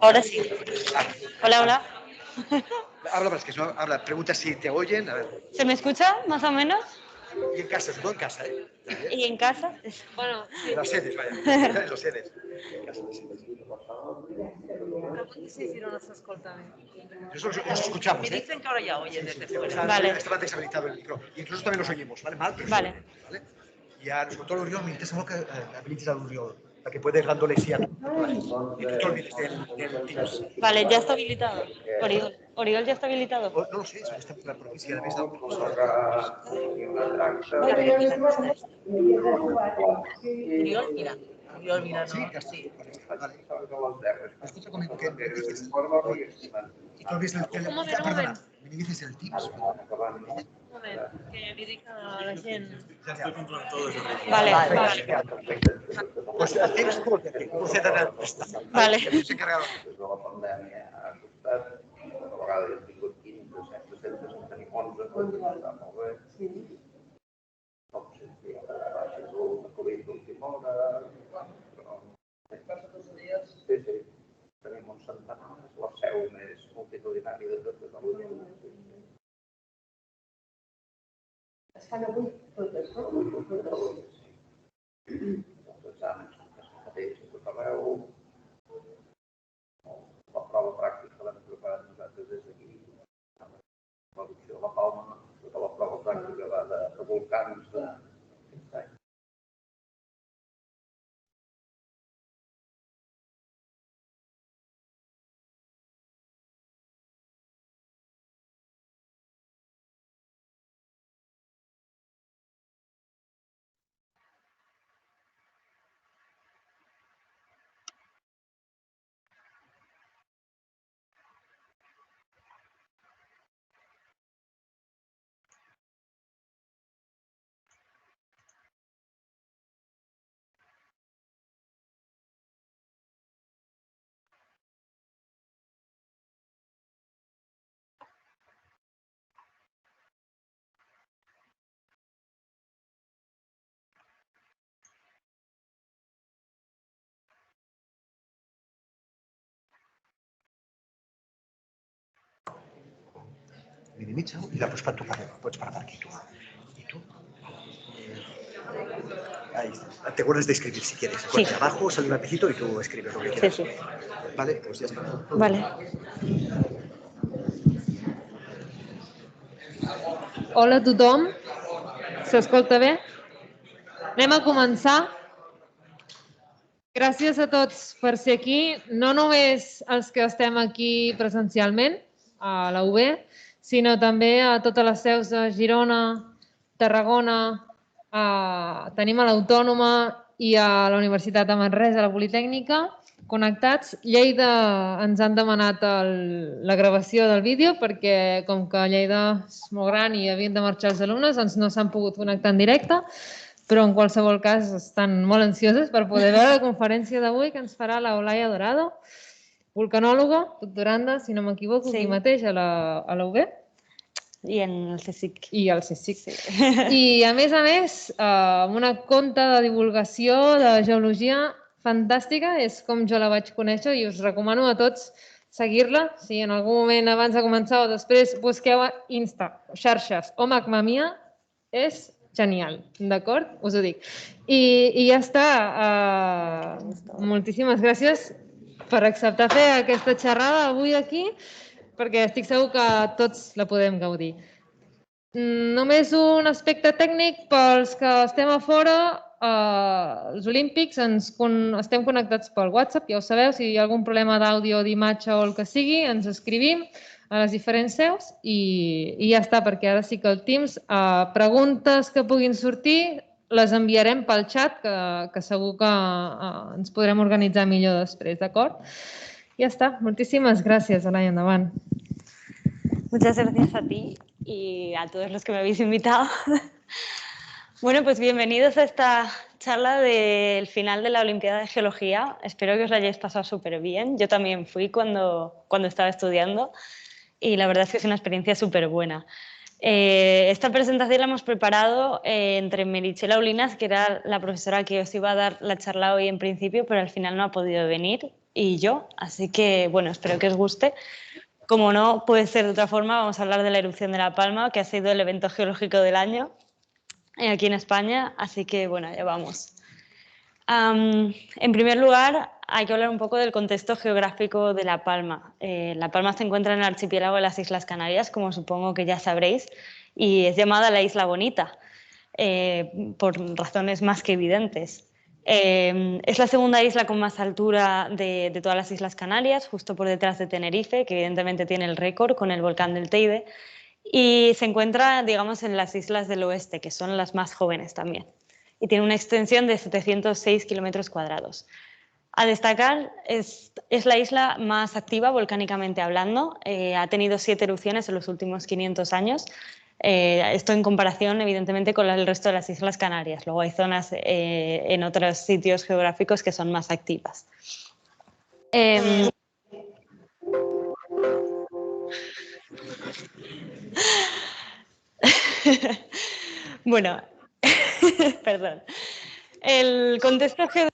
Ahora sí. Hola, hola. Habla, pero es que no habla. Pregunta si te oyen. A ver. ¿Se me escucha más o menos? Y en casa, no en casa, ¿eh? ¿Y en casa? Bueno, sí. En las sedes, vaya. En los sedes. En casa, en las sedes. Sí, sí, no nos escolta. Nosotros nos escuchamos, Me dicen que ahora ya oyen desde fuera. Vale. Estaba deshabilitado el micro. Y incluso también los oímos, ¿vale? Mal, pero Vale. ¿vale? I nos contó l'Oriol, m'interessa molt que habilitis l'Oriol, perquè puede dándole sí a todas y tú te olvides del Teams. Vale, ya está habilitado. Oriol. Oriol ya está habilitado. No lo sé, está por la provincia, a més del Oriol, mira. Oriol, mira, no. Sí, ya está. Sí. Vale. Escucha conmigo que me dices. Y te olvides del... Un moment, Ya, un perdona, moment. me dices el Teams. Un moment, que li dic a la gent. Estoy controlando todo desde arriba. Vale, Vale. vale. Pues el Teams, proceda. Vale. Se encargado. Des de la pandèmia ha costat, a vegades hem tingut 15, 16, en tenim 11, està molt bé. Com sempre, baixes el Covid d'última hora, però... Sí, sí, tenim un centenar, és la seu més multitudinària de tot Catalunya. Es fan avui totes, no? Totes. Els exàmens mateix a tot arreu. La prova pràctica l'hem preparat nosaltres des d'aquí. L'adopció de la Palma, tota la prova pràctica va de volcans d'aquest any. Minimiza y después para tu puedes parar aquí tú. ¿Y tú? Ahí está. Te acuerdas de escribir si quieres. Sí. Abajo sale un lapicito y tú escribes lo que quieras. Sí, sí. Vale, pues ya está. Vale. Hola a tothom. S'escolta bé? Anem a començar. Gràcies a tots per ser aquí, no només els que estem aquí presencialment, a la UB, sinó també a totes les seus de Girona, Tarragona, tenim a l'Autònoma i a la Universitat de Manresa, a la Politècnica, connectats. Lleida ens han demanat la gravació del vídeo perquè com que Lleida és molt gran i havien de marxar els alumnes, doncs no s'han pogut connectar en directe, però en qualsevol cas estan molt ansioses per poder veure la conferència d'avui que ens farà la Olaya Dorado, vulcanòloga, doctoranda, si no m'equivoco, aquí mateix a la UB. I en el CSIC. I el CSIC. Sí. I a més, amb una conta de divulgació de geologia fantàstica, és com jo la vaig conèixer i us recomano a tots seguir-la. Si en algun moment abans de començar o després busqueu a Insta, xarxes o Macmamia, és genial, d'acord? Us ho dic. I ja està. Moltíssimes gràcies per acceptar fer aquesta xerrada avui aquí, perquè estic segur que tots la podem gaudir. Només un aspecte tècnic pels que estem a fora, els Olímpics estem connectats pel WhatsApp, ja ho sabeu, si hi ha algun problema d'àudio, d'imatge o el que sigui, ens escrivim a les diferents seus i ja està, perquè ara sí que el Teams, preguntes que puguin sortir les enviarem pel xat, que segur que ens podrem organitzar millor després, d'acord? Ja està, moltíssimes gràcies, Olaya, endavant. Muchas gracias a ti y a todos los que me habéis invitado. Bueno, pues bienvenidos a esta charla del final de la Olimpiada de Geología. Espero que os la hayáis pasado súper bien. Yo también fui cuando estaba estudiando y la verdad es que es una experiencia súper buena. Esta presentación la hemos preparado entre Meritxell Aulinas, que era la profesora que os iba a dar la charla hoy en principio, pero al final no ha podido venir, y yo. Así que, bueno, espero que os guste. Como no puede ser de otra forma, vamos a hablar de la erupción de La Palma, que ha sido el evento geológico del año aquí en España. Así que, bueno, ya vamos. En primer lugar, hay que hablar un poco del contexto geográfico de La Palma. La Palma se encuentra en el archipiélago de las Islas Canarias, como supongo que ya sabréis, y es llamada la Isla Bonita, por razones más que evidentes. Es la segunda isla con más altura de todas las Islas Canarias, justo por detrás de Tenerife, que evidentemente tiene el récord con el volcán del Teide, y se encuentra, digamos, en las islas del oeste, que son las más jóvenes también, y tiene una extensión de 706 kilómetros cuadrados. A destacar, es la isla más activa volcánicamente hablando. Ha tenido 7 erupciones en los últimos 500 años. Esto en comparación, evidentemente, con el resto de las Islas Canarias. Luego hay zonas en otros sitios geográficos que son más activas. Bueno, perdón. El contexto geográfico.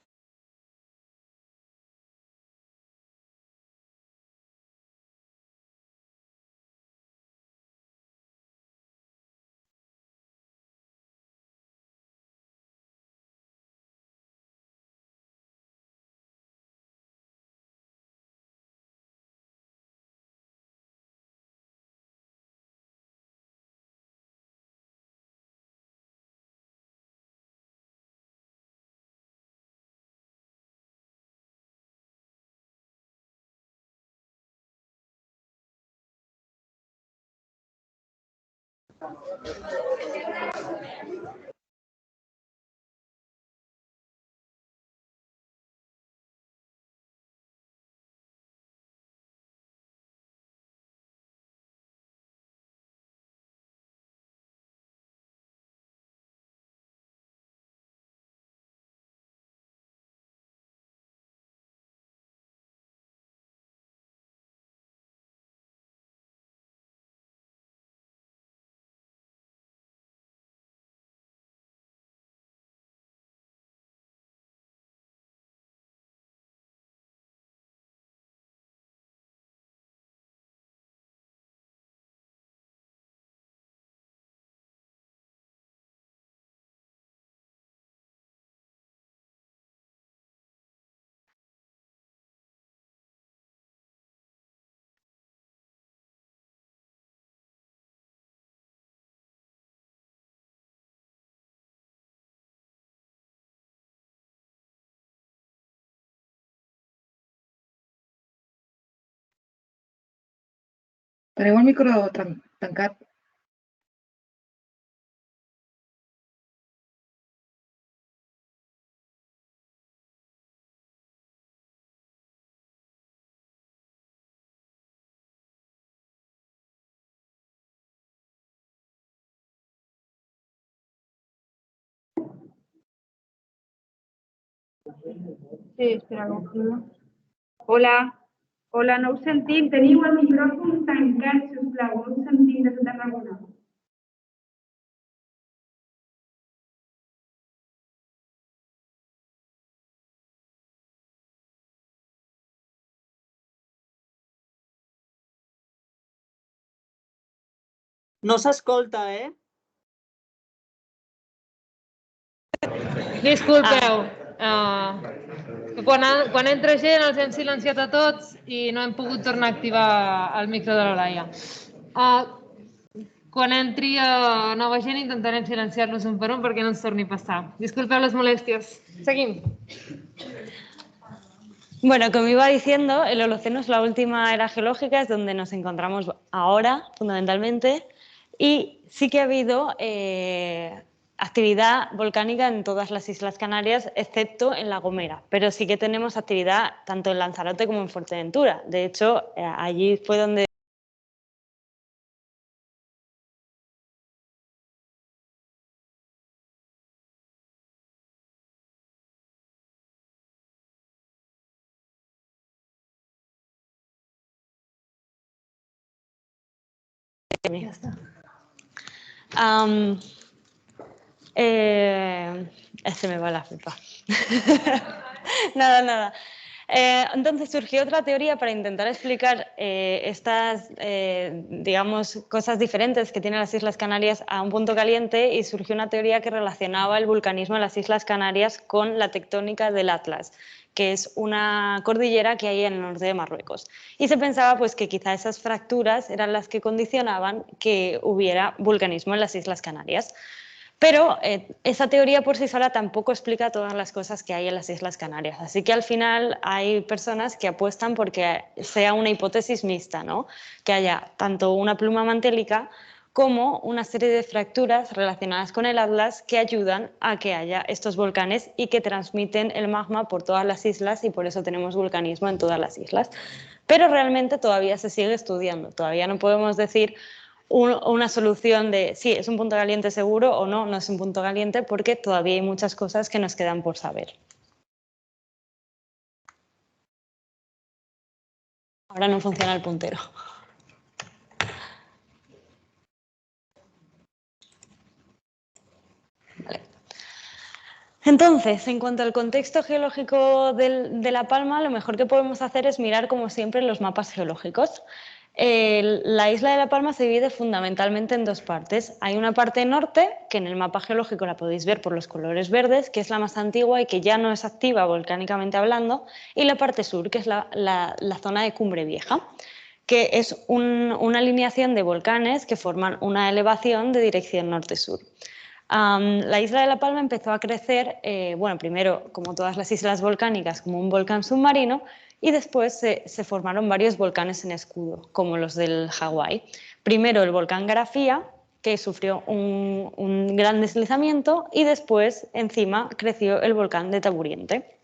Teniu el micro tancat? Sí, espera un moment. Hola, hola, no us sentim. Teniu el micròfon tancat, sisplau, no us sentim des de Tarragona. No s'escolta, Disculpeu, que quan entra gent els hem silenciat a tots i no hem pogut tornar a activar el micro de la Laia. Quan entri nova gent intentarem silenciar-los un per un perquè no ens torni a passar. Disculpeu les molèsties. Seguim. Bueno, como iba diciendo, el Holoceno es la última era geológica, es donde nos encontramos ahora, fundamentalmente, y sí que ha habido actividad volcánica en todas las Islas Canarias, excepto en La Gomera, pero sí que tenemos actividad tanto en Lanzarote como en Fuerteventura. De hecho, allí fue donde... Ya está. Se me va la pipa. Nada. Entonces surgió otra teoría para intentar explicar estas, digamos, cosas diferentes que tienen las Islas Canarias a un punto caliente, y surgió una teoría que relacionaba el vulcanismo en las Islas Canarias con la tectónica del Atlas, que es una cordillera que hay en el norte de Marruecos. Y se pensaba pues, que quizá esas fracturas eran las que condicionaban que hubiera vulcanismo en las Islas Canarias. Pero esa teoría por sí sola tampoco explica todas las cosas que hay en las Islas Canarias. Así que al final hay personas que apuestan porque sea una hipótesis mixta, ¿no? Que haya tanto una pluma mantélica como una serie de fracturas relacionadas con el Atlas que ayudan a que haya estos volcanes y que transmiten el magma por todas las islas, y por eso tenemos vulcanismo en todas las islas. Pero realmente todavía se sigue estudiando, todavía no podemos decir una solución de sí, es un punto caliente seguro o no, no es un punto caliente, porque todavía hay muchas cosas que nos quedan por saber. Ahora no funciona el puntero. Vale. Entonces, en cuanto al contexto geológico de La Palma, lo mejor que podemos hacer es mirar, como siempre, los mapas geológicos. La isla de La Palma se divide fundamentalmente en dos partes. Hay una parte norte, que en el mapa geológico la podéis ver por los colores verdes, que es la más antigua y que ya no es activa volcánicamente hablando, y la parte sur, que es la zona de Cumbre Vieja, que es una alineación de volcanes que forman una elevación de dirección norte-sur. La isla de La Palma empezó a crecer, bueno, primero, como todas las islas volcánicas, como un volcán submarino, y después se formaron varios volcanes en escudo, como los del Hawái. Primero el volcán Garafía, que sufrió un gran deslizamiento, y después encima creció el volcán de Taburiente.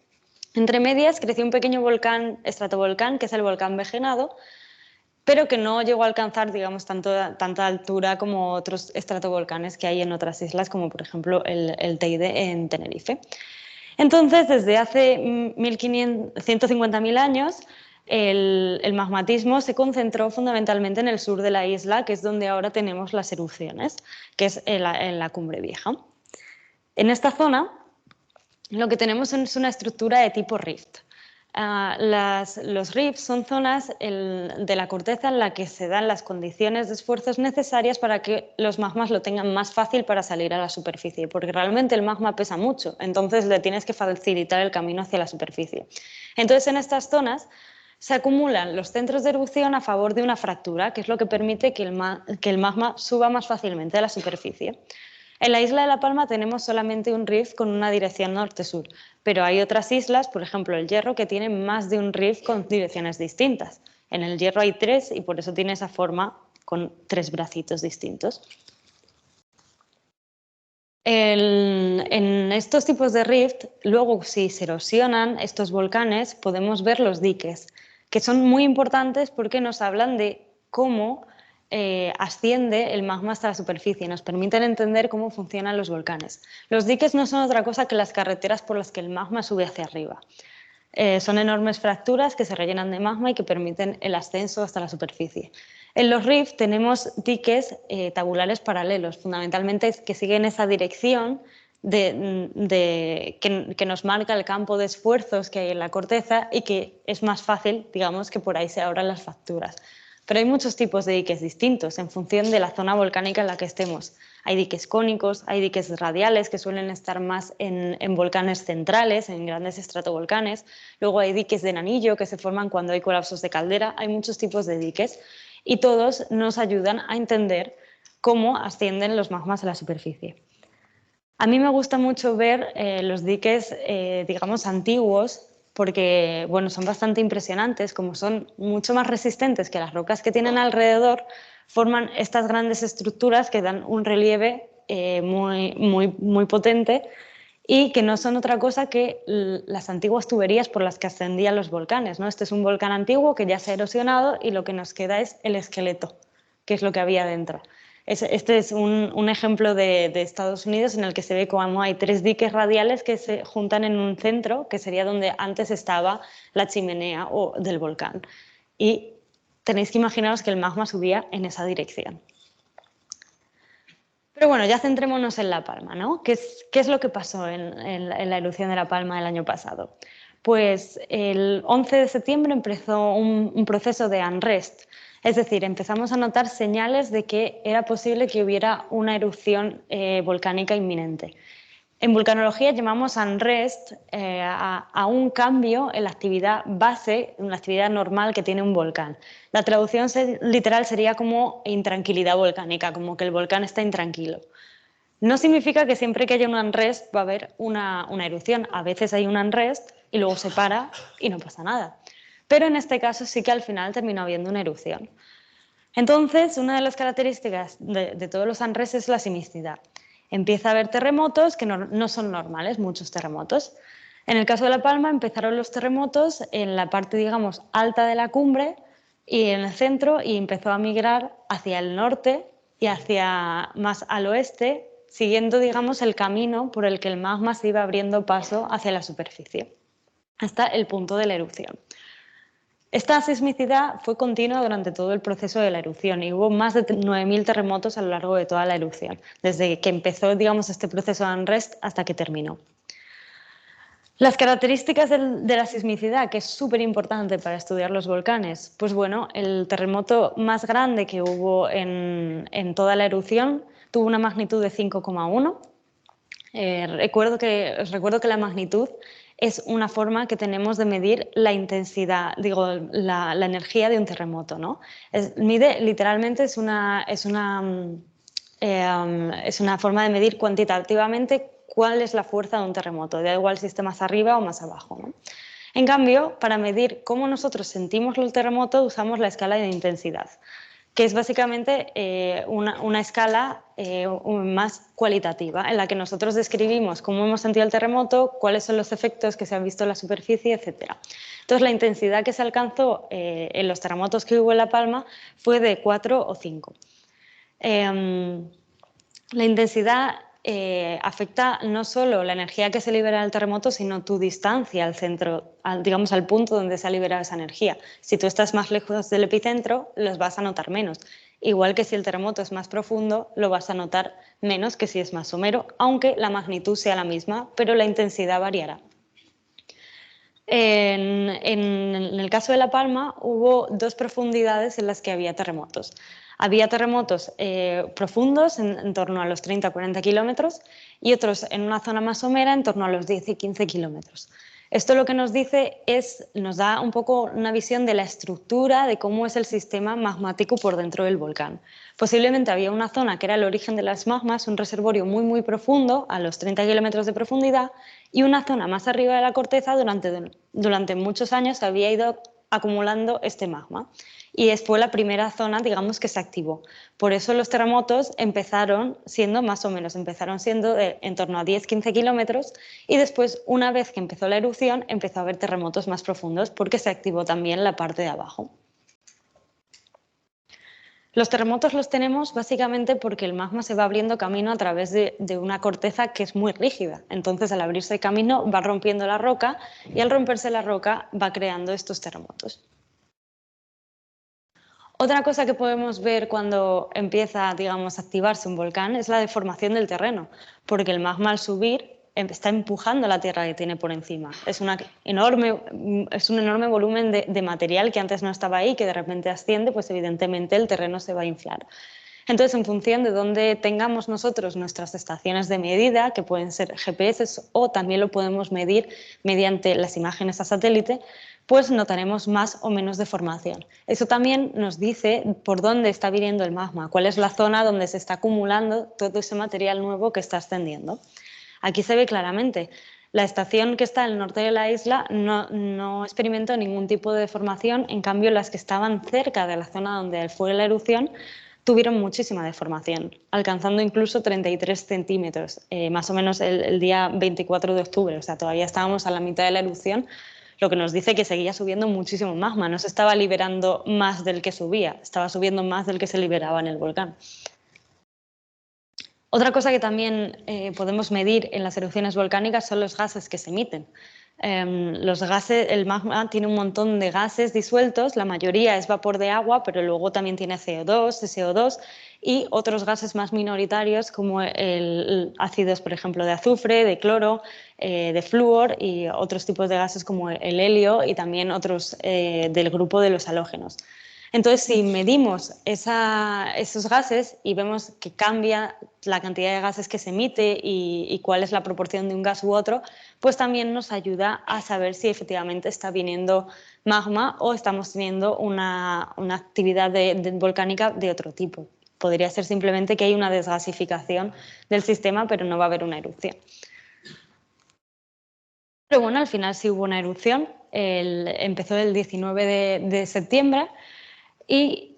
Entre medias creció un pequeño volcán, estratovolcán, que es el volcán Vejenado, pero que no llegó a alcanzar, digamos, tanta altura como otros estratovolcanes que hay en otras islas, como por ejemplo el Teide en Tenerife. Entonces, desde hace 150.000 años, el magmatismo se concentró fundamentalmente en el sur de la isla, que es donde ahora tenemos las erupciones, que es en la Cumbre Vieja. En esta zona lo que tenemos es una estructura de tipo rift. Los rifts son zonas de la corteza en la que se dan las condiciones de esfuerzos necesarias para que los magmas lo tengan más fácil para salir a la superficie, porque realmente el magma pesa mucho, entonces le tienes que facilitar el camino hacia la superficie. Entonces, en estas zonas se acumulan los centros de erupción a favor de una fractura, que es lo que permite que el magma suba más fácilmente a la superficie. En la isla de La Palma tenemos solamente un rift con una dirección norte-sur, pero hay otras islas, por ejemplo el Hierro, que tienen más de un rift con direcciones distintas. En el Hierro hay 3 y por eso tiene esa forma con 3 bracitos distintos. En estos tipos de rift, luego si se erosionan estos volcanes, podemos ver los diques, que son muy importantes porque nos hablan de cómo asciende el magma hasta la superficie y nos permiten entender cómo funcionan los volcanes. Los diques no son otra cosa que las carreteras por las que el magma sube hacia arriba. Son enormes fracturas que se rellenan de magma y que permiten el ascenso hasta la superficie. En los rifts tenemos diques tabulares paralelos, fundamentalmente que siguen esa dirección que nos marca el campo de esfuerzos que hay en la corteza y que es más fácil, digamos, que por ahí se abran las fracturas. Pero hay muchos tipos de diques distintos en función de la zona volcánica en la que estemos. Hay diques cónicos, hay diques radiales que suelen estar más en volcanes centrales, en grandes estratovolcanes. Luego hay diques de anillo que se forman cuando hay colapsos de caldera. Hay muchos tipos de diques y todos nos ayudan a entender cómo ascienden los magmas a la superficie. A mí me gusta mucho ver los diques, digamos, antiguos, porque bueno, son bastante impresionantes, como son mucho más resistentes que las rocas que tienen alrededor, forman estas grandes estructuras que dan un relieve muy potente y que no son otra cosa que las antiguas tuberías por las que ascendían los volcanes, ¿no? Este es un volcán antiguo que ya se ha erosionado y lo que nos queda es el esqueleto, que es lo que había dentro. Este es un ejemplo de Estados Unidos en el que se ve cómo hay 3 diques radiales que se juntan en un centro, que sería donde antes estaba la chimenea del volcán. Y tenéis que imaginaros que el magma subía en esa dirección. Pero bueno, ya centrémonos en La Palma, ¿no? ¿Qué es lo que pasó en la erupción de La Palma del año pasado? Pues el 11 de septiembre empezó un proceso de unrest. Es decir, empezamos a notar señales de que era posible que hubiera una erupción volcánica inminente. En vulcanología llamamos unrest a un cambio en la actividad base, en la actividad normal que tiene un volcán. La traducción literal sería como intranquilidad volcánica, como que el volcán está intranquilo. No significa que siempre que haya un unrest va a haber una erupción. A veces hay un unrest y luego se para y no pasa nada. Pero en este caso sí que al final terminó habiendo una erupción. Entonces, una de las características de todos los unrest es la sismicidad. Empieza a haber terremotos que no son normales, muchos terremotos. En el caso de La Palma empezaron los terremotos en la parte, digamos, alta de la cumbre y en el centro y empezó a migrar hacia el norte y hacia más al oeste, siguiendo, digamos, el camino por el que el magma se iba abriendo paso hacia la superficie, hasta el punto de la erupción. Esta sismicidad fue continua durante todo el proceso de la erupción y hubo más de 9.000 terremotos a lo largo de toda la erupción, desde que empezó, digamos, este proceso de unrest hasta que terminó. Las características de la sismicidad, que es súper importante para estudiar los volcanes, pues bueno, el terremoto más grande que hubo en toda la erupción tuvo una magnitud de 5,1. Os recuerdo que la magnitud es una forma que tenemos de medir la intensidad, la energía de un terremoto, ¿no? Mide, literalmente, es una forma de medir cuantitativamente cuál es la fuerza de un terremoto, da igual si esté más arriba o más abajo, ¿no? En cambio, para medir cómo nosotros sentimos el terremoto, usamos la escala de intensidad, que es básicamente una escala más cualitativa, en la que nosotros describimos cómo hemos sentido el terremoto, cuáles son los efectos que se han visto en la superficie, etc. Entonces, la intensidad que se alcanzó en los terremotos que hubo en La Palma fue de 4 o 5. La intensidad afecta no solo la energía que se libera del terremoto, sino tu distancia al centro, digamos al punto donde se ha liberado esa energía. Si tú estás más lejos del epicentro, los vas a notar menos. Igual que si el terremoto es más profundo, lo vas a notar menos que si es más somero, aunque la magnitud sea la misma, pero la intensidad variará. En el caso de La Palma hubo 2 profundidades en las que había terremotos. Había terremotos profundos en torno a los 30-40 kilómetros y otros en una zona más somera en torno a los 10 y 15 kilómetros. Esto lo que nos dice nos da un poco una visión de la estructura de cómo es el sistema magmático por dentro del volcán. Posiblemente había una zona que era el origen de las magmas, un reservorio muy profundo, a los 30 kilómetros de profundidad, y una zona más arriba de la corteza durante muchos años había ido acumulando este magma. Y fue la primera zona, digamos, que se activó. Por eso los terremotos empezaron siendo en torno a 10-15 kilómetros y después, una vez que empezó la erupción, empezó a haber terremotos más profundos porque se activó también la parte de abajo. Los terremotos los tenemos básicamente porque el magma se va abriendo camino a través de una corteza que es muy rígida. Entonces, al abrirse camino, va rompiendo la roca y al romperse la roca va creando estos terremotos. Otra cosa que podemos ver cuando empieza, digamos, a activarse un volcán es la deformación del terreno, porque el magma al subir está empujando la tierra que tiene por encima. Es un enorme volumen de material que antes no estaba ahí, que de repente asciende, pues evidentemente el terreno se va a inflar. Entonces, en función de dónde tengamos nosotros nuestras estaciones de medida, que pueden ser GPS o también lo podemos medir mediante las imágenes a satélite, pues notaremos más o menos deformación. Eso también nos dice por dónde está viniendo el magma, cuál es la zona donde se está acumulando todo ese material nuevo que está ascendiendo. Aquí se ve claramente. La estación que está al norte de la isla no experimentó ningún tipo de deformación, en cambio las que estaban cerca de la zona donde fue la erupción tuvieron muchísima deformación, alcanzando incluso 33 centímetros, más o menos el día 24 de octubre, o sea, todavía estábamos a la mitad de la erupción, lo que nos dice que seguía subiendo muchísimo magma, no se estaba liberando más del que subía, estaba subiendo más del que se liberaba en el volcán. Otra cosa que también podemos medir en las erupciones volcánicas son los gases que se emiten. El magma tiene un montón de gases disueltos, la mayoría es vapor de agua, pero luego también tiene CO2, SO2 y otros gases más minoritarios como ácidos, por ejemplo, de azufre, de cloro, de flúor y otros tipos de gases como el helio y también otros del grupo de los halógenos. Entonces, si medimos esos gases y vemos que cambia la cantidad de gases que se emite y cuál es la proporción de un gas u otro, pues también nos ayuda a saber si efectivamente está viniendo magma o estamos teniendo una actividad volcánica de otro tipo. Podría ser simplemente que hay una desgasificación del sistema, pero no va a haber una erupción. Pero bueno, al final sí hubo una erupción. Empezó el 19 de septiembre. Y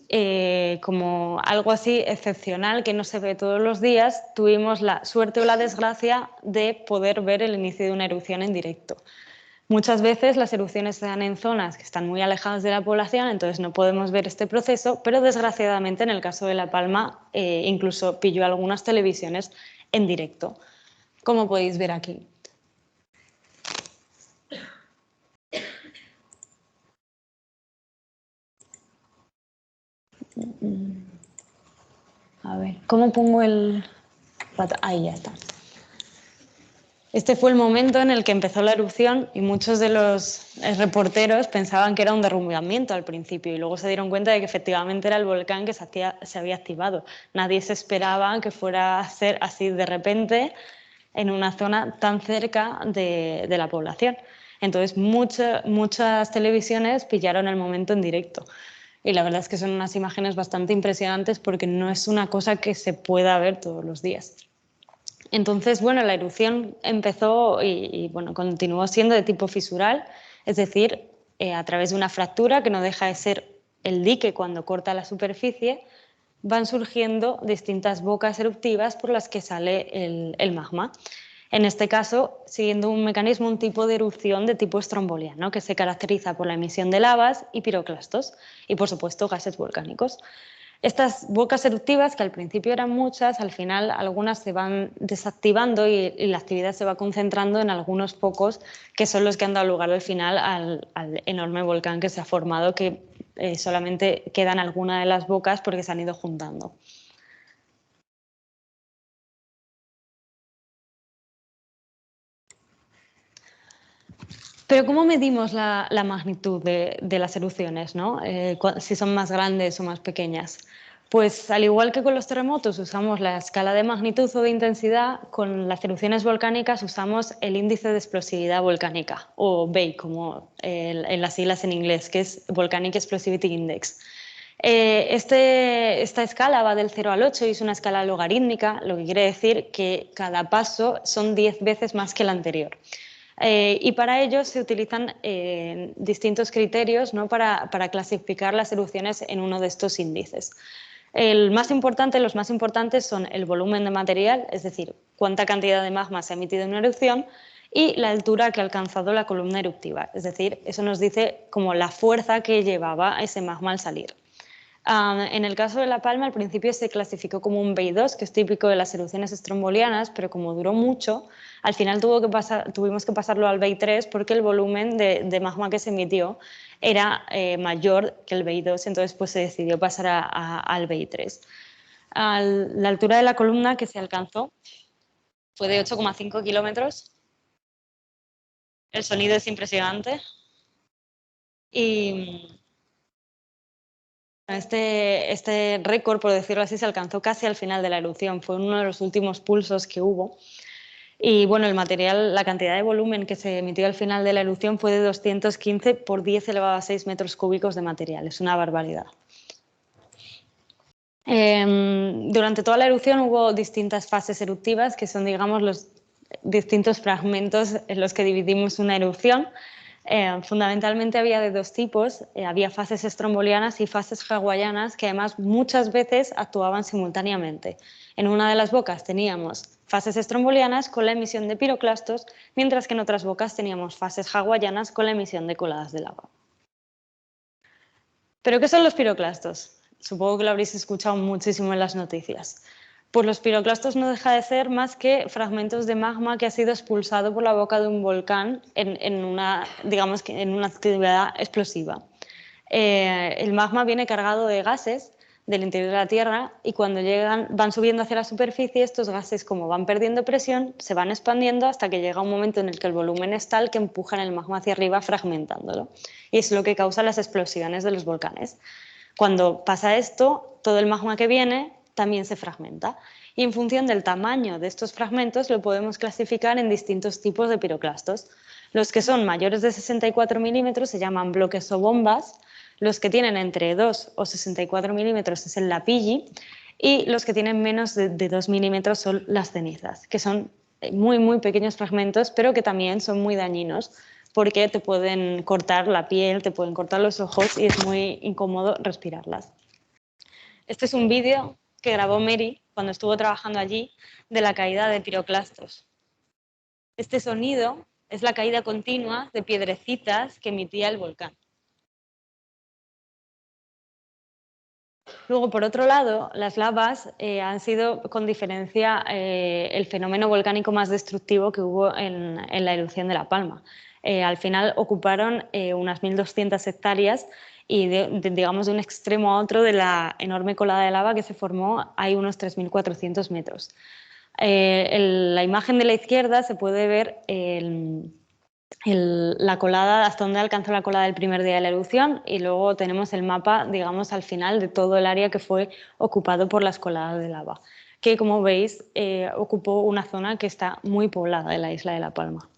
como algo así excepcional que no se ve todos los días, tuvimos la suerte o la desgracia de poder ver el inicio de una erupción en directo. Muchas veces las erupciones se dan en zonas que están muy alejadas de la población, entonces no podemos ver este proceso, pero desgraciadamente en el caso de La Palma incluso pilló algunas televisiones en directo, como podéis ver aquí. A ver, ¿cómo pongo el...? Ahí ya está. Este fue el momento en el que empezó la erupción y muchos de los reporteros pensaban que era un derrumbamiento al principio y luego se dieron cuenta de que efectivamente era el volcán que se había activado. Nadie se esperaba que fuera a ser así de repente en una zona tan cerca de la población. Entonces muchas televisiones pillaron el momento en directo. Y la verdad es que son unas imágenes bastante impresionantes porque no es una cosa que se pueda ver todos los días. Entonces, bueno, la erupción empezó y bueno, continuó siendo de tipo fisural, es decir, a través de una fractura que no deja de ser el dique cuando corta la superficie, van surgiendo distintas bocas eruptivas por las que sale el magma. En este caso, siguiendo un mecanismo, un tipo de erupción de tipo estromboliano, que se caracteriza por la emisión de lavas y piroclastos y, por supuesto, gases volcánicos. Estas bocas eruptivas, que al principio eran muchas, al final algunas se van desactivando y la actividad se va concentrando en algunos pocos, que son los que han dado lugar al final al enorme volcán que se ha formado, que solamente quedan algunas de las bocas porque se han ido juntando. Pero ¿cómo medimos la magnitud de las erupciones, ¿no? Si son más grandes o más pequeñas? Pues al igual que con los terremotos usamos la escala de magnitud o de intensidad, con las erupciones volcánicas usamos el índice de explosividad volcánica, o BEI, como en las siglas en inglés, que es Volcanic Explosivity Index. Esta escala va del 0 al 8 y es una escala logarítmica, lo que quiere decir que cada paso son 10 veces más que el anterior. Y para ello se utilizan distintos criterios, ¿no? para clasificar las erupciones en uno de estos índices. Los más importantes son el volumen de material, es decir, cuánta cantidad de magma se ha emitido en una erupción, y la altura que ha alcanzado la columna eruptiva, es decir, eso nos dice como la fuerza que llevaba ese magma al salir. En el caso de La Palma, al principio se clasificó como un BI2, que es típico de las erupciones estrombolianas, pero como duró mucho, al final tuvimos que pasarlo al BI3 porque el volumen de magma que se emitió era mayor que el BI2, entonces pues se decidió pasar al BI3. La altura de la columna que se alcanzó fue de 8,5 kilómetros. El sonido es impresionante. Y este récord, por decirlo así, se alcanzó casi al final de la erupción. Fue uno de los últimos pulsos que hubo. Y bueno, el material, la cantidad de volumen que se emitió al final de la erupción fue de 215 por 10 elevado a 6 metros cúbicos de material. Es una barbaridad. Durante toda la erupción hubo distintas fases eruptivas, que son, digamos, los distintos fragmentos en los que dividimos una erupción. Fundamentalmente había de dos tipos, había fases estrombolianas y fases hawaianas, que además muchas veces actuaban simultáneamente. En una de las bocas teníamos fases estrombolianas con la emisión de piroclastos, mientras que en otras bocas teníamos fases hawaianas con la emisión de coladas de lava. ¿Pero qué son los piroclastos? Supongo que lo habréis escuchado muchísimo en las noticias. Pues los piroclastos no deja de ser más que fragmentos de magma que ha sido expulsado por la boca de un volcán en una actividad explosiva. El magma viene cargado de gases del interior de la Tierra y cuando van subiendo hacia la superficie, estos gases, como van perdiendo presión, se van expandiendo hasta que llega un momento en el que el volumen es tal que empujan el magma hacia arriba, fragmentándolo. Y es lo que causa las explosiones de los volcanes. Cuando pasa esto, todo el magma que viene también se fragmenta. Y en función del tamaño de estos fragmentos lo podemos clasificar en distintos tipos de piroclastos. Los que son mayores de 64 milímetros se llaman bloques o bombas. Los que tienen entre 2 o 64 milímetros es el lapilli. Y los que tienen menos de 2 milímetros son las cenizas, que son muy, muy pequeños fragmentos, pero que también son muy dañinos, porque te pueden cortar la piel, te pueden cortar los ojos y es muy incómodo respirarlas. Este es un vídeo que grabó Mary cuando estuvo trabajando allí de la caída de piroclastos. Este sonido es la caída continua de piedrecitas que emitía el volcán. Luego, por otro lado, las lavas han sido, con diferencia, el fenómeno volcánico más destructivo que hubo en la erupción de La Palma. Al final ocuparon unas 1.200 hectáreas y, digamos, de un extremo a otro de la enorme colada de lava que se formó hay unos 3.400 metros. En la imagen de la izquierda se puede ver la colada, hasta donde alcanzó la colada el primer día de la erupción, y luego tenemos el mapa, digamos, al final de todo el área que fue ocupado por las coladas de lava, que, como veis, ocupó una zona que está muy poblada de la isla de La Palma.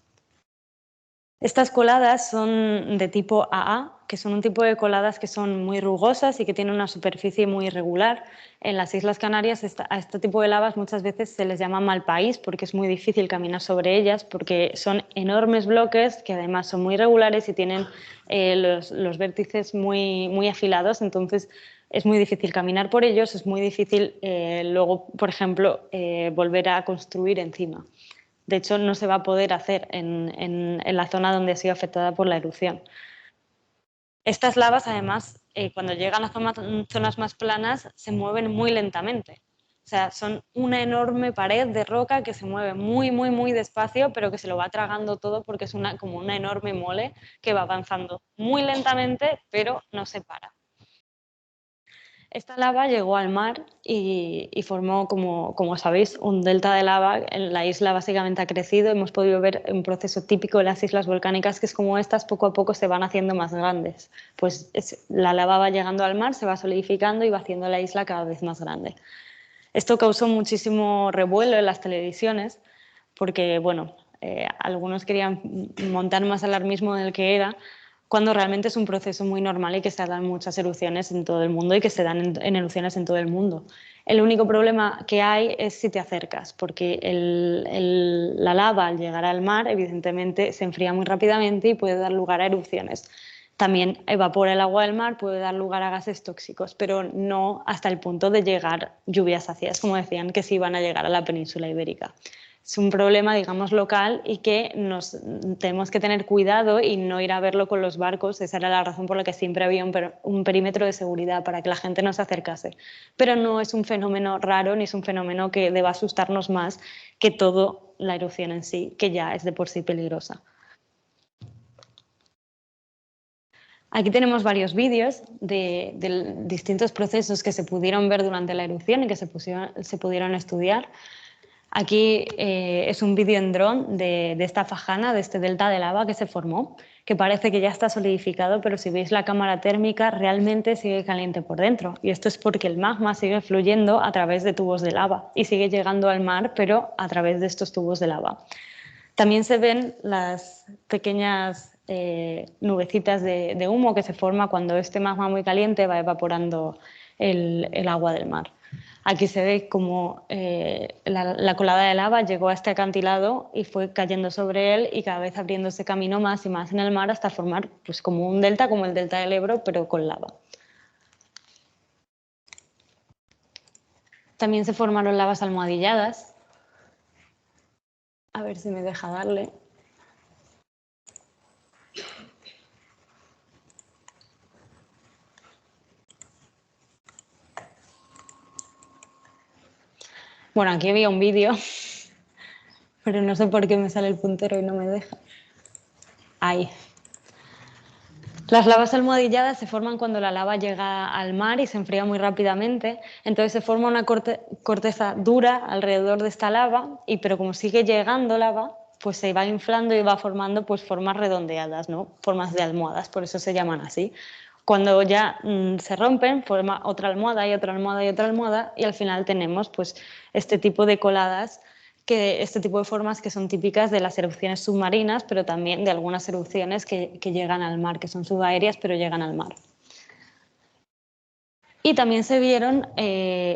Estas coladas son de tipo AA, que son un tipo de coladas que son muy rugosas y que tienen una superficie muy irregular. En las Islas Canarias a este tipo de lavas muchas veces se les llama mal país porque es muy difícil caminar sobre ellas, porque son enormes bloques que además son muy irregulares y tienen los vértices muy, muy afilados, entonces es muy difícil caminar por ellos, es muy difícil luego, por ejemplo, volver a construir encima. De hecho, no se va a poder hacer en la zona donde ha sido afectada por la erupción. Estas lavas, además, cuando llegan a zonas más planas, se mueven muy lentamente. O sea, son una enorme pared de roca que se mueve muy, muy, muy despacio, pero que se lo va tragando todo porque es como una enorme mole que va avanzando muy lentamente, pero no se para. Esta lava llegó al mar y formó, como sabéis, un delta de lava. La isla básicamente ha crecido. Hemos podido ver un proceso típico de las islas volcánicas, que es como estas poco a poco se van haciendo más grandes. Pues la lava va llegando al mar, se va solidificando y va haciendo la isla cada vez más grande. Esto causó muchísimo revuelo en las televisiones porque, bueno, algunos querían montar más alarmismo del que era, cuando realmente es un proceso muy normal y que se dan muchas erupciones en todo el mundo y que se dan en erupciones en todo el mundo. El único problema que hay es si te acercas, porque la lava al llegar al mar evidentemente se enfría muy rápidamente y puede dar lugar a erupciones. También evapora el agua del mar, puede dar lugar a gases tóxicos, pero no hasta el punto de llegar lluvias ácidas, como decían que sí iban a llegar a la península ibérica. es un problema, digamos, local y que tenemos que tener cuidado y no ir a verlo con los barcos. Esa era la razón por la que siempre había un perímetro de seguridad para que la gente no se acercase. Pero no es un fenómeno raro ni es un fenómeno que deba asustarnos más que toda la erupción en sí, que ya es de por sí peligrosa. Aquí tenemos varios vídeos de distintos procesos que se pudieron ver durante la erupción y que se pudieron estudiar. Aquí es un vídeo en dron de esta fajana, de este delta de lava que se formó, que parece que ya está solidificado, pero si veis la cámara térmica realmente sigue caliente por dentro. Y esto es porque el magma sigue fluyendo a través de tubos de lava y sigue llegando al mar, pero a través de estos tubos de lava. También se ven las pequeñas nubecitas de humo que se forma cuando este magma muy caliente va evaporando el agua del mar. Aquí se ve cómo la colada de lava llegó a este acantilado y fue cayendo sobre él y cada vez abriéndose camino más y más en el mar hasta formar pues, como un delta, como el delta del Ebro, pero con lava. También se formaron lavas almohadilladas. A ver si me deja darle. Bueno, aquí había un vídeo, pero no sé por qué me sale el puntero y no me deja. Ahí. Las lavas almohadilladas se forman cuando la lava llega al mar y se enfría muy rápidamente. Entonces se forma una corteza dura alrededor de esta lava, pero como sigue llegando lava, pues se va inflando y va formando pues, formas redondeadas, ¿no? Formas de almohadas, por eso se llaman así. Cuando ya se rompen, forma otra almohada y otra almohada y otra almohada y al final tenemos pues, este tipo de coladas, este tipo de formas que son típicas de las erupciones submarinas, pero también de algunas erupciones que llegan al mar, que son subaéreas pero llegan al mar. Y también se vieron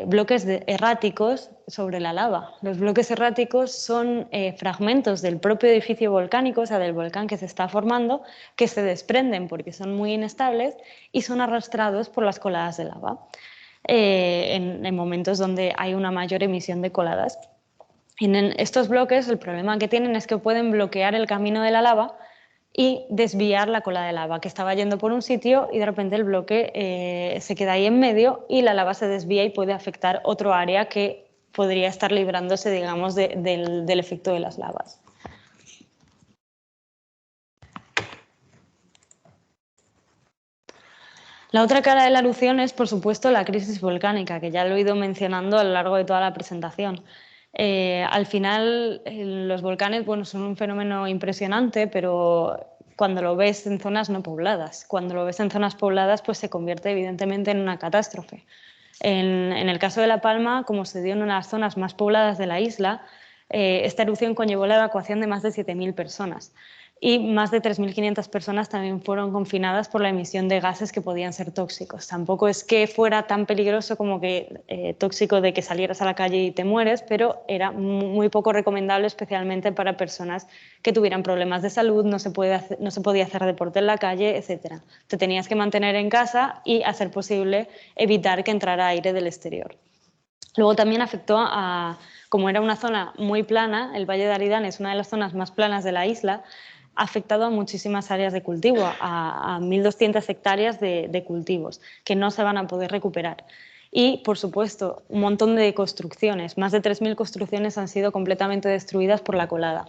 bloques erráticos sobre la lava. Los bloques erráticos son fragmentos del propio edificio volcánico, o sea, del volcán que se está formando, que se desprenden porque son muy inestables y son arrastrados por las coladas de lava en momentos donde hay una mayor emisión de coladas. En estos bloques el problema que tienen es que pueden bloquear el camino de la lava y desviar la cola de lava que estaba yendo por un sitio y de repente el bloque se queda ahí en medio y la lava se desvía y puede afectar otro área que podría estar librándose, digamos, del efecto de las lavas. La otra cara de la erupción es, por supuesto, la crisis volcánica, que ya lo he ido mencionando a lo largo de toda la presentación. Al final, los volcanes bueno, son un fenómeno impresionante, pero cuando lo ves en zonas no pobladas. Cuando lo ves en zonas pobladas, pues se convierte evidentemente en una catástrofe. En el caso de La Palma, como se dio en una de las zonas más pobladas de la isla, esta erupción conllevó la evacuación de más de 7.000 personas. Y más de 3.500 personas también fueron confinadas por la emisión de gases que podían ser tóxicos. Tampoco es que fuera tan peligroso como que tóxico de que salieras a la calle y te mueres, pero era muy poco recomendable, especialmente para personas que tuvieran problemas de salud, no se podía hacer deporte en la calle, etc. Te tenías que mantener en casa y, a ser posible, evitar que entrara aire del exterior. Luego también afectó como era una zona muy plana, el Valle de Aridane es una de las zonas más planas de la isla, ha afectado a muchísimas áreas de cultivo, a 1.200 hectáreas de cultivos que no se van a poder recuperar. Y, por supuesto, un montón de construcciones, más de 3.000 construcciones han sido completamente destruidas por la colada.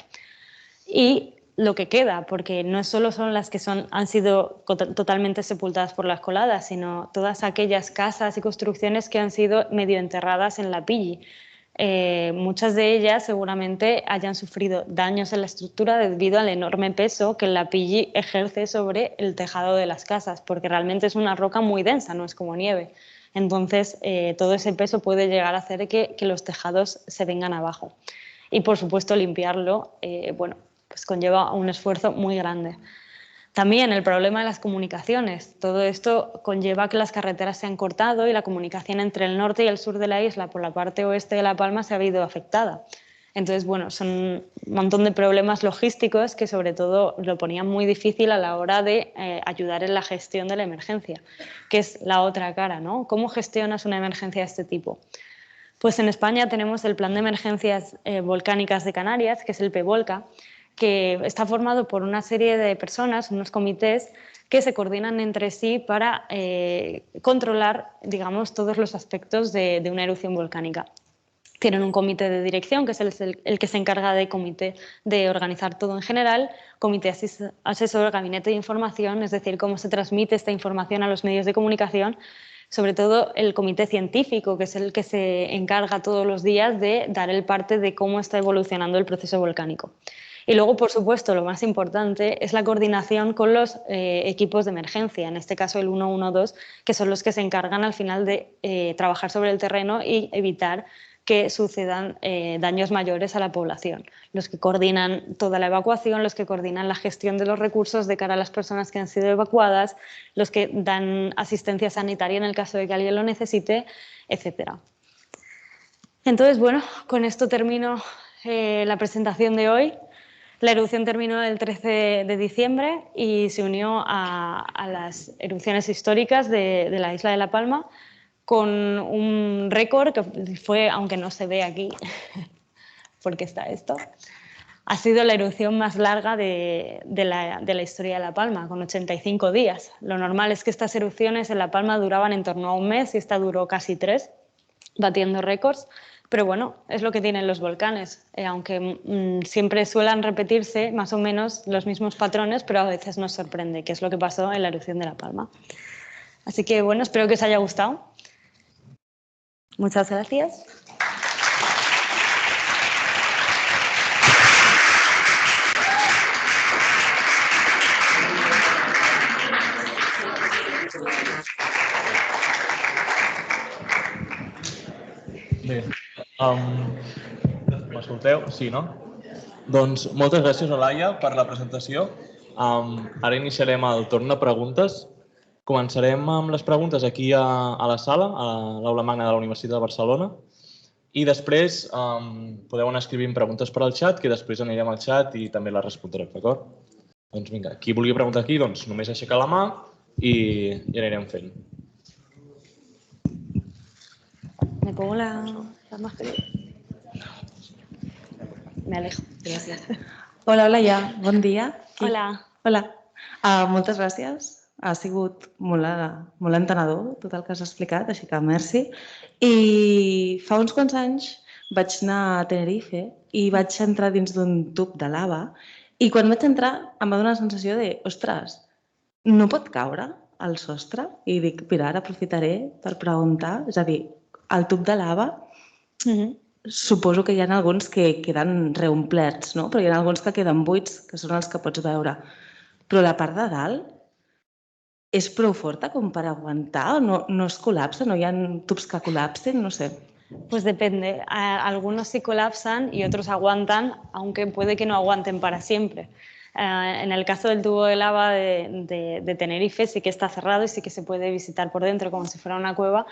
Y lo que queda, porque no solo son las que han sido totalmente sepultadas por las coladas, sino todas aquellas casas y construcciones que han sido medio enterradas en la pilli. Muchas de ellas seguramente hayan sufrido daños en la estructura debido al enorme peso que la pilli ejerce sobre el tejado de las casas, porque realmente es una roca muy densa, no es como nieve. Entonces, todo ese peso puede llegar a hacer que los tejados se vengan abajo. Y, por supuesto, limpiarlo pues conlleva un esfuerzo muy grande. También el problema de las comunicaciones. Todo esto conlleva que las carreteras se han cortado y la comunicación entre el norte y el sur de la isla por la parte oeste de La Palma se ha habido afectada. Entonces, bueno, son un montón de problemas logísticos que sobre todo lo ponían muy difícil a la hora de ayudar en la gestión de la emergencia, que es la otra cara, ¿no? ¿Cómo gestionas una emergencia de este tipo? Pues en España tenemos el Plan de Emergencias Volcánicas de Canarias, que es el PEVOLCA, que está formado por una serie de personas, unos comités, que se coordinan entre sí para controlar, digamos, todos los aspectos de una erupción volcánica. Tienen un comité de dirección, que es el que se encarga de organizar todo en general, comité asesor, gabinete de información, es decir, cómo se transmite esta información a los medios de comunicación, sobre todo el comité científico, que es el que se encarga todos los días de dar el parte de cómo está evolucionando el proceso volcánico. Y luego, por supuesto, lo más importante es la coordinación con los equipos de emergencia, en este caso el 112, que son los que se encargan al final de trabajar sobre el terreno y evitar que sucedan daños mayores a la población. Los que coordinan toda la evacuación, los que coordinan la gestión de los recursos de cara a las personas que han sido evacuadas, los que dan asistencia sanitaria en el caso de que alguien lo necesite, etc. Entonces, bueno, con esto termino la presentación de hoy. La erupción terminó el 13 de diciembre y se unió a las erupciones históricas de la isla de La Palma, con un récord que fue, aunque no se ve aquí, porque está esto, ha sido la erupción más larga de la historia de La Palma, con 85 días. Lo normal es que estas erupciones en La Palma duraban en torno a un mes y esta duró casi 3, batiendo récords. Pero bueno, es lo que tienen los volcanes, aunque siempre suelen repetirse más o menos los mismos patrones, pero a veces nos sorprende, que es lo que pasó en la erupción de La Palma. Así que bueno, espero que os haya gustado. Muchas gracias. Bé, m'escolteu? Sí, no? Doncs moltes gràcies, Olaia, per la presentació. Ara iniciarem el torn de preguntes. Començarem amb les preguntes aquí a la sala, a l'Aula Magna de la Universitat de Barcelona, i després podeu anar escrivint preguntes per al xat, que després anirem al xat i també les respondrem, d'acord? Doncs vinga, qui vulgui preguntar aquí, doncs només aixecar la mà i anirem fent. Me pongo la mascarilla. Me alejo. Gràcies. Hola, Olaia, bon dia. Hola. Hola. Moltes gràcies. Ha sigut molt entenedor tot el que has explicat, així que merci. I fa uns quants anys vaig anar a Tenerife i vaig entrar dins d'un tub de lava i quan vaig entrar em va donar la sensació de, ostres, no pot caure al sostre? I dic, mira, ara aprofitaré per preguntar, és a dir, el tub de lava, suposo que hi ha alguns que queden reomplerts, no? Però hi ha alguns que queden buits, que són els que pots veure. Però la part de dalt és prou forta com per aguantar? ¿No es colapsa? ¿No hay tubs que colapsen? No sé. Pues depende. Algunos sí colapsan y otros aguantan, aunque puede que no aguanten para siempre. En el caso del tubo de lava de Tenerife sí que está cerrado y sí que se puede visitar por dentro como si fuera una cueva,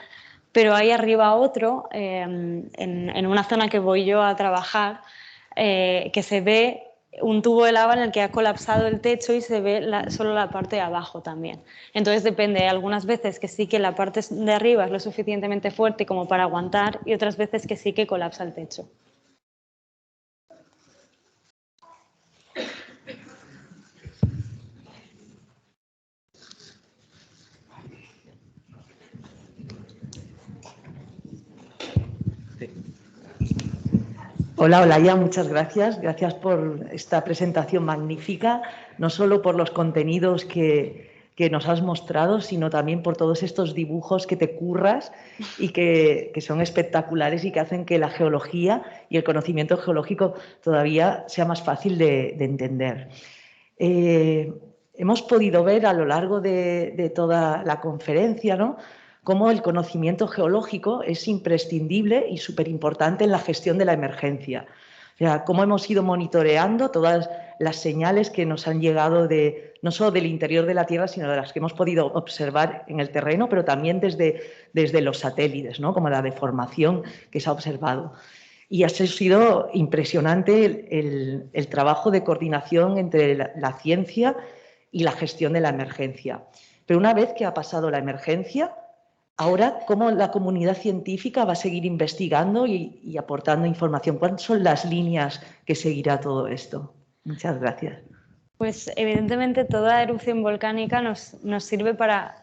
pero hay arriba otro, en una zona que voy yo a trabajar, que se ve un tubo de lava en el que ha colapsado el techo y se ve solo la parte de abajo también. Entonces depende, hay algunas veces que sí que la parte de arriba es lo suficientemente fuerte como para aguantar y otras veces que sí que colapsa el techo. Hola, Olaia, muchas gracias. Gracias por esta presentación magnífica, no solo por los contenidos que nos has mostrado, sino también por todos estos dibujos que te curras y que son espectaculares y que hacen que la geología y el conocimiento geológico todavía sea más fácil de entender. Hemos podido ver a lo largo de toda la conferencia, ¿no?, cómo el conocimiento geológico es imprescindible y súper importante en la gestión de la emergencia. O sea, cómo hemos ido monitoreando todas las señales que nos han llegado no solo del interior de la Tierra, sino de las que hemos podido observar en el terreno, pero también desde los satélites, ¿no?, como la deformación que se ha observado. Y ha sido impresionante el trabajo de coordinación entre la ciencia y la gestión de la emergencia. Pero una vez que ha pasado la emergencia, ahora, ¿cómo la comunidad científica va a seguir investigando y aportando información? ¿Cuáles son las líneas que seguirá todo esto? Muchas gracias. Pues evidentemente toda erupción volcánica nos sirve para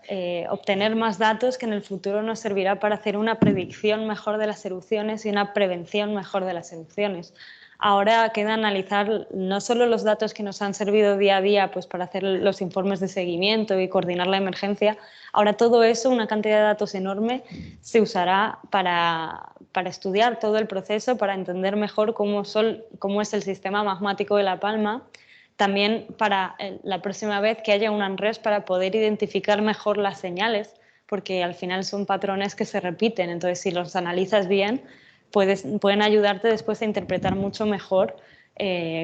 obtener más datos que en el futuro nos servirá para hacer una predicción mejor de las erupciones y una prevención mejor de las erupciones. Ahora queda analizar no solo los datos que nos han servido día a día pues, para hacer los informes de seguimiento y coordinar la emergencia, ahora todo eso, una cantidad de datos enorme, se usará para estudiar todo el proceso, para entender mejor cómo es el sistema magmático de La Palma. También para la próxima vez que haya un ANRES para poder identificar mejor las señales, porque al final son patrones que se repiten, entonces si los analizas bien pueden ayudarte después a interpretar mucho mejor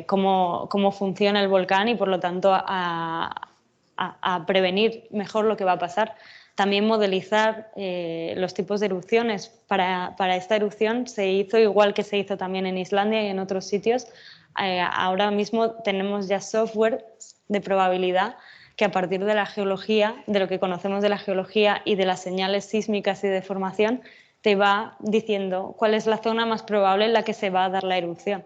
cómo funciona el volcán y por lo tanto a prevenir mejor lo que va a pasar. También modelizar los tipos de erupciones. Para esta erupción se hizo igual que se hizo también en Islandia y en otros sitios. Ahora mismo tenemos ya software de probabilidad que a partir de la geología, de lo que conocemos de la geología y de las señales sísmicas y de formación, te va diciendo cuál es la zona más probable en la que se va a dar la erupción.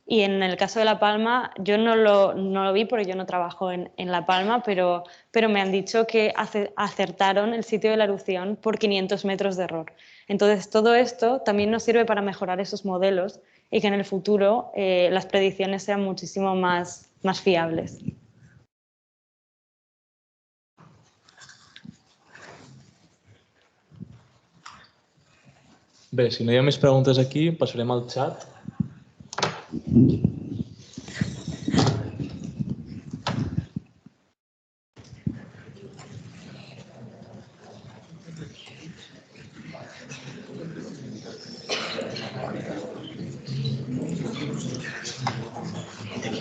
Y en el caso de La Palma, yo no lo vi porque yo no trabajo en La Palma, pero me han dicho que acertaron el sitio de la erupción por 500 metros de error. Entonces, todo esto también nos sirve para mejorar esos modelos y que en el futuro las predicciones sean muchísimo más fiables. Bé, si no hi ha més preguntes aquí, passarem al xat.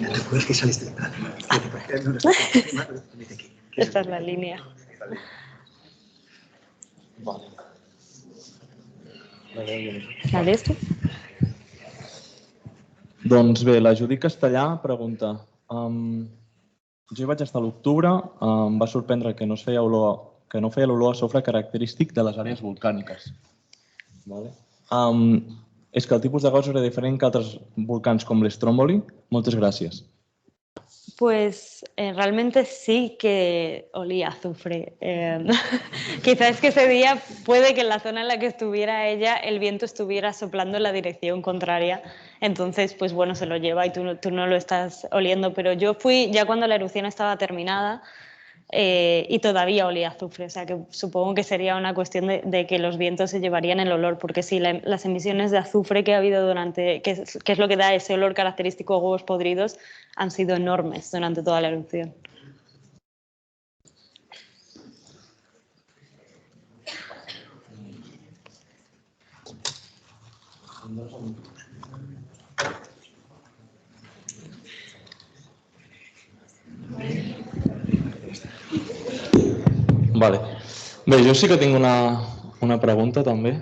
¿Te acuerdas que saliste de plan? Esta es la línea. Vale. ¿Vale esto? Doncs bé, la Judit Castellà pregunta jo hi vaig estar a l'octubre, em va sorprendre que no feia l'olor a sofre característic de les àrees volcàniques. És que el tipus de gas era diferent que altres volcans com l'Stromboli? Moltes gràcies. Pues realmente sí que olía a azufre. Quizás es que ese día puede que en la zona en la que estuviera ella el viento estuviera soplando en la dirección contraria. Entonces, pues bueno, se lo lleva y tú no lo estás oliendo. Pero yo fui ya cuando la erupción estaba terminada y todavía olía a azufre. O sea que supongo que sería una cuestión de que los vientos se llevarían el olor. Porque sí, las emisiones de azufre que ha habido durante, que es lo que da ese olor característico a huevos podridos, han sido enormes durante toda la erupción. Vale. Bé, jo sí que tinc una pregunta també.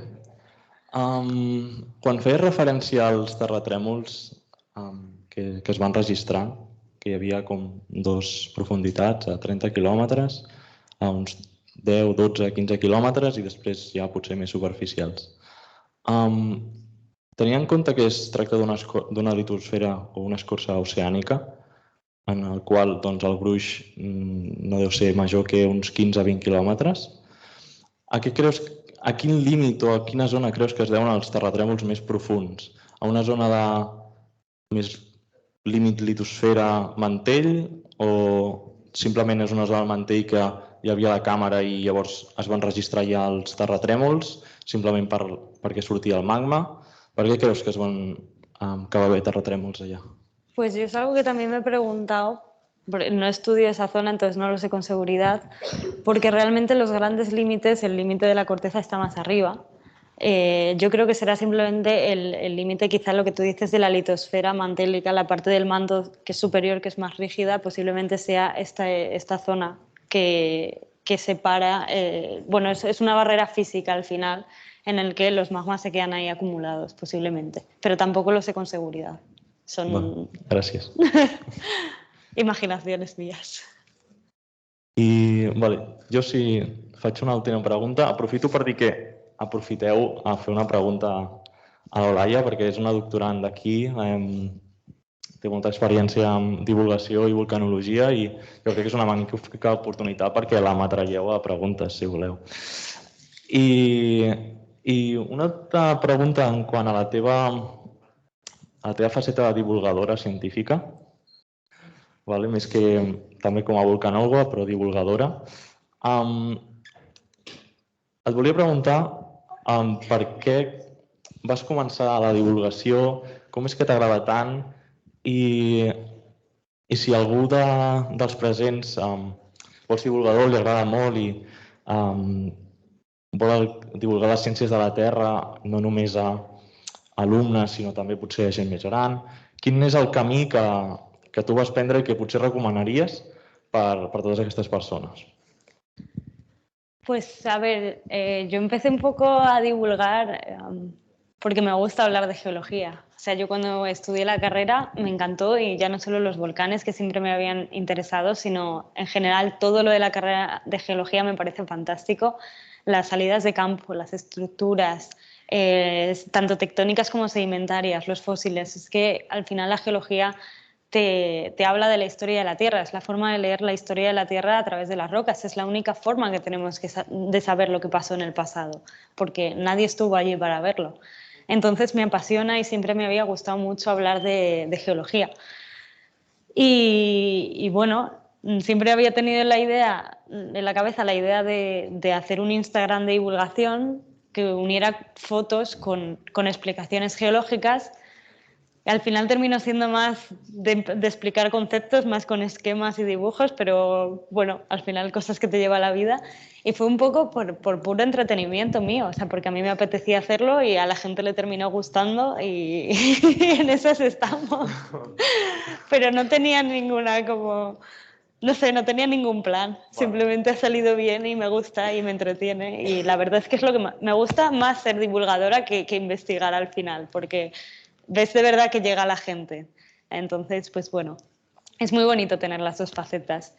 Quan feies referència als terratrèmols que es van registrar, que hi havia com dues profunditats a 30 quilòmetres, a uns 10, 12, 15 quilòmetres i després ja potser més superficials. Tenint en compte que es tracta d'una litosfera o una escorça oceànica, en el qual el gruix no deu ser major que uns 15 a 20 quilòmetres, a quin límit o a quina zona creus que es deuen els terratrèmols més profunds? A una zona de més límit litosfera-mantell o simplement és una zona del mantell que hi havia la càmera i llavors es van registrar ja els terratrèmols simplement perquè sortia el magma? Per què creus que va haver terratrèmols allà? Pues yo es algo que también me he preguntado, no estudio esa zona, entonces no lo sé con seguridad, porque realmente los grandes límites, el límite de la corteza está más arriba. Yo creo que será simplemente el límite, quizá lo que tú dices de la litosfera mantélica, la parte del manto que es superior, que es más rígida, posiblemente sea esta zona que separa, bueno, es una barrera física al final en el que los magmas se quedan ahí acumulados, posiblemente, pero tampoco lo sé con seguridad. Son Bueno, gràcies. Imaginaciones mías. I jo sí, faig una última pregunta. Aprofito per dir que aprofiteu a fer una pregunta a l'Olaia, perquè és una doctorant d'aquí, té molta experiència en divulgació i vulcanologia i jo crec que és una magnífica oportunitat perquè la m'atraieu a preguntes, si voleu. I una altra pregunta en quant a la teva faceta de divulgadora científica, més que també com a vulcanòloga, però divulgadora. Et volia preguntar per què vas començar la divulgació, com és que t'agrada tant i si algú dels presents vol ser divulgador, li agrada molt i vol divulgar les ciències de la Terra no només a alumnes, sinó també potser a gent més gran. Quin és el camí que tu vas prendre i que potser recomanaries per totes aquestes persones? Pues a ver, yo empecé un poco a divulgar porque me gusta hablar de geología. O sea, yo cuando estudié la carrera me encantó y ya no solo los volcanes que siempre me habían interesado, sino en general todo lo de la carrera de geología me parece fantástico. Las salidas de campo, las estructuras, tanto tectónicas como sedimentarias, los fósiles. Es que al final la geología te habla de la historia de la Tierra, es la forma de leer la historia de la Tierra a través de las rocas, es la única forma que tenemos de saber lo que pasó en el pasado, porque nadie estuvo allí para verlo. Entonces me apasiona y siempre me había gustado mucho hablar de geología. Y bueno, siempre había tenido en la cabeza la idea de hacer un Instagram de divulgación que uniera fotos con explicaciones geológicas. Al final terminó siendo más de explicar conceptos, más con esquemas y dibujos, pero bueno, al final cosas que te lleva la vida. Y fue un poco por puro entretenimiento mío, o sea, porque a mí me apetecía hacerlo y a la gente le terminó gustando y en esas estamos. Pero no tenía no tenía ningún plan. Simplemente ha salido bien y me gusta y me entretiene. Y la verdad es que es lo que me gusta más ser divulgadora que investigar al final, porque ves de verdad que llega a la gente. Entonces, pues bueno, es muy bonito tener las dos facetas.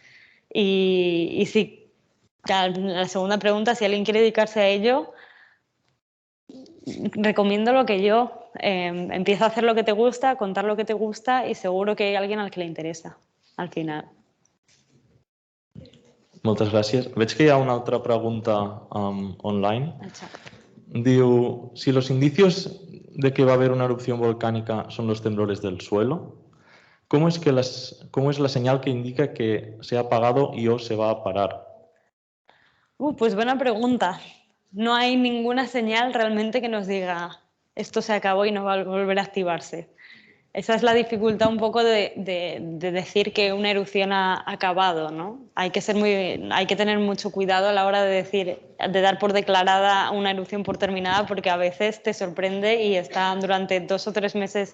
Y sí, la segunda pregunta, si alguien quiere dedicarse a ello, recomiendo lo que yo. Empieza a hacer lo que te gusta, contar lo que te gusta y seguro que hay alguien al que le interesa, al final. Moltes gràcies. Veig que hi ha una altra pregunta online. Diu, si los indicios de que va a haber una erupción volcánica son los temblores del suelo, ¿cómo es la señal que indica que se ha apagado y o se va a parar? Pues buena pregunta. No hay ninguna señal realmente que nos diga esto se acabó y no va a volver a activarse. Esa es la dificultad un poco de decir que una erupción ha acabado, ¿no? Hay que tener mucho cuidado a la hora de dar por declarada una erupción por terminada, porque a veces te sorprende y está durante 2 o 3 meses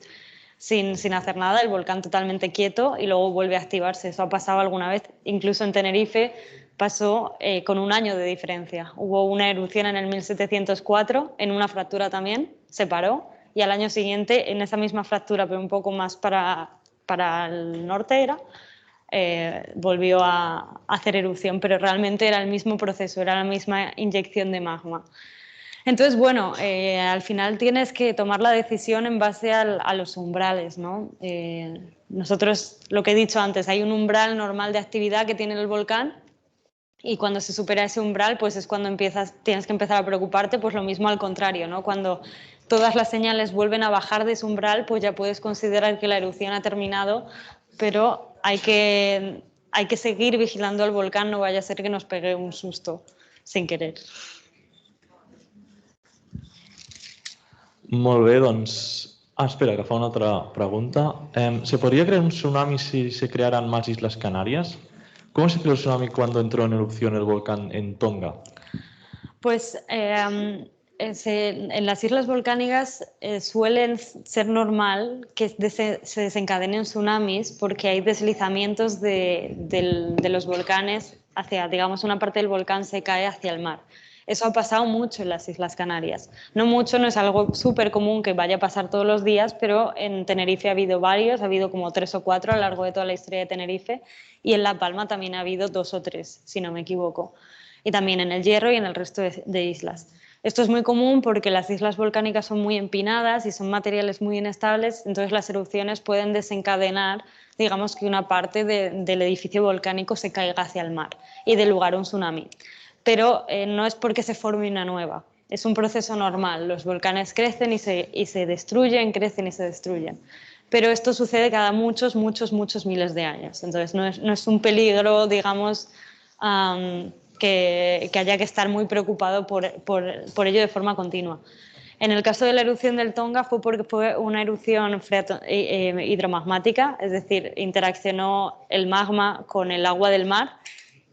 sin hacer nada, el volcán totalmente quieto y luego vuelve a activarse. Eso ha pasado alguna vez, incluso en Tenerife pasó con 1 año de diferencia. Hubo una erupción en el 1704, en una fractura también, se paró. Y al año siguiente, en esa misma fractura, pero un poco más para el norte volvió a hacer erupción, pero realmente era el mismo proceso, era la misma inyección de magma. Entonces, bueno, al final tienes que tomar la decisión en base a los umbrales, ¿no? Nosotros, lo que he dicho antes, hay un umbral normal de actividad que tiene el volcán y cuando se supera ese umbral, pues es cuando tienes que empezar a preocuparte, pues lo mismo al contrario, ¿no? Cuando todas las señales vuelven a bajar de ese umbral, pues ya puedes considerar que la erupción ha terminado, pero hay que seguir vigilando el volcán, no vaya a ser que nos pegue un susto sin querer. Molt bé, doncs... espera, que fa una altra pregunta. ¿Se podría crear un tsunami si se crearan más Islas Canarias? ¿Cómo se creó el tsunami cuando entró en erupción el volcán en Tonga? Pues en las islas volcánicas suelen ser normal que se desencadenen tsunamis porque hay deslizamientos de los volcanes hacia, digamos, una parte del volcán se cae hacia el mar. Eso ha pasado mucho en las Islas Canarias. No mucho, no es algo súper común que vaya a pasar todos los días, pero en Tenerife ha habido varios, ha habido como 3 o 4 a lo largo de toda la historia de Tenerife y en La Palma también ha habido 2 o 3, si no me equivoco. y también en el Hierro y en el resto de islas. Esto es muy común porque las islas volcánicas son muy empinadas y son materiales muy inestables, entonces las erupciones pueden desencadenar, digamos, que una parte del edificio volcánico se caiga hacia el mar y dé lugar a un tsunami. Pero no es porque se forme una nueva, es un proceso normal. Los volcanes crecen y se destruyen, crecen y se destruyen. Pero esto sucede cada muchos miles de años. Entonces no es un peligro, digamos, que haya que estar muy preocupado por ello de forma continua. En el caso de la erupción del Tonga fue porque fue una erupción hidromagmática, es decir, interaccionó el magma con el agua del mar,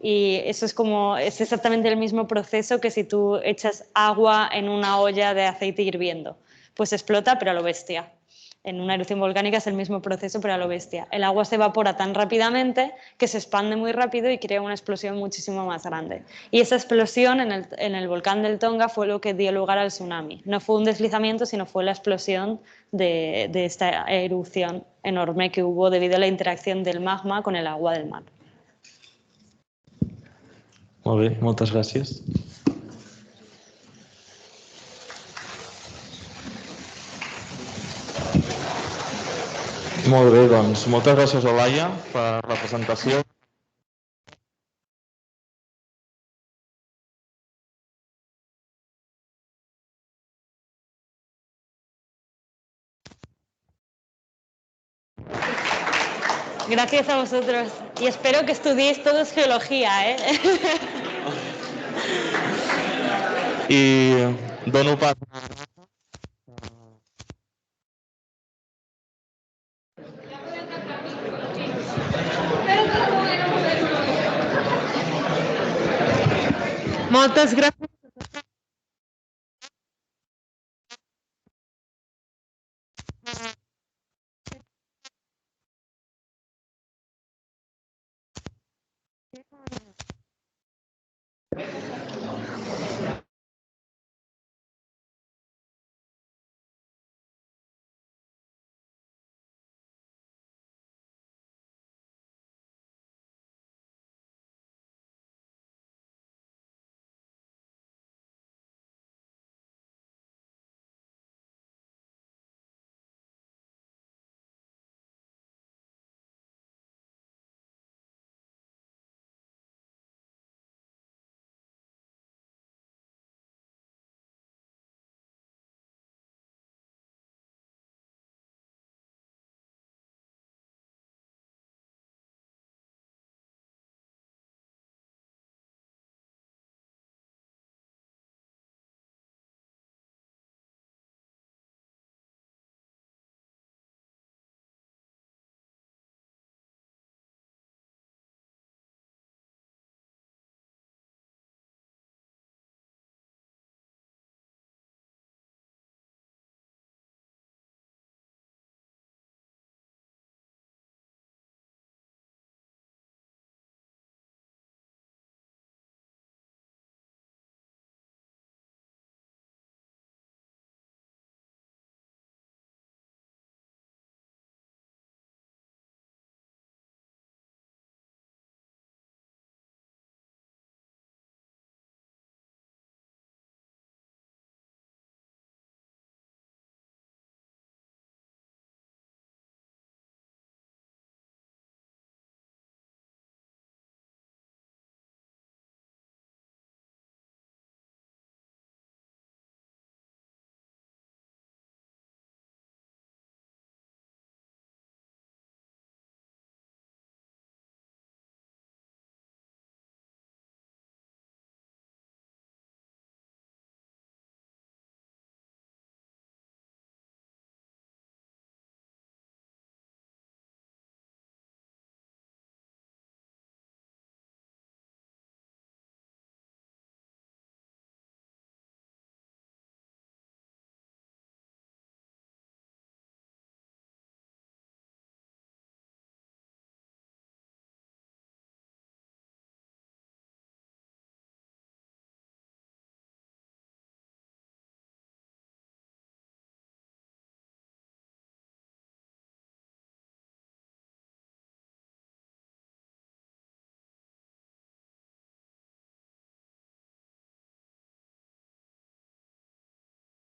y eso es exactamente el mismo proceso que si tú echas agua en una olla de aceite hirviendo. Pues explota, pero a lo bestia. En una erupción volcánica es el mismo proceso, pero a lo bestia. El agua se evapora tan rápidamente que se expande muy rápido y crea una explosión muchísimo más grande. Y esa explosión en el volcán del Tonga fue lo que dio lugar al tsunami. No fue un deslizamiento, sino fue la explosión de esta erupción enorme que hubo debido a la interacción del magma con el agua del mar. Molt bé, moltes gràcies. Molt bé, doncs moltes gràcies, Olaia, per la presentació. Gracias a vosotros y espero que estudiéis todos geología, ¿eh? I dono pas. Moltes gràcies.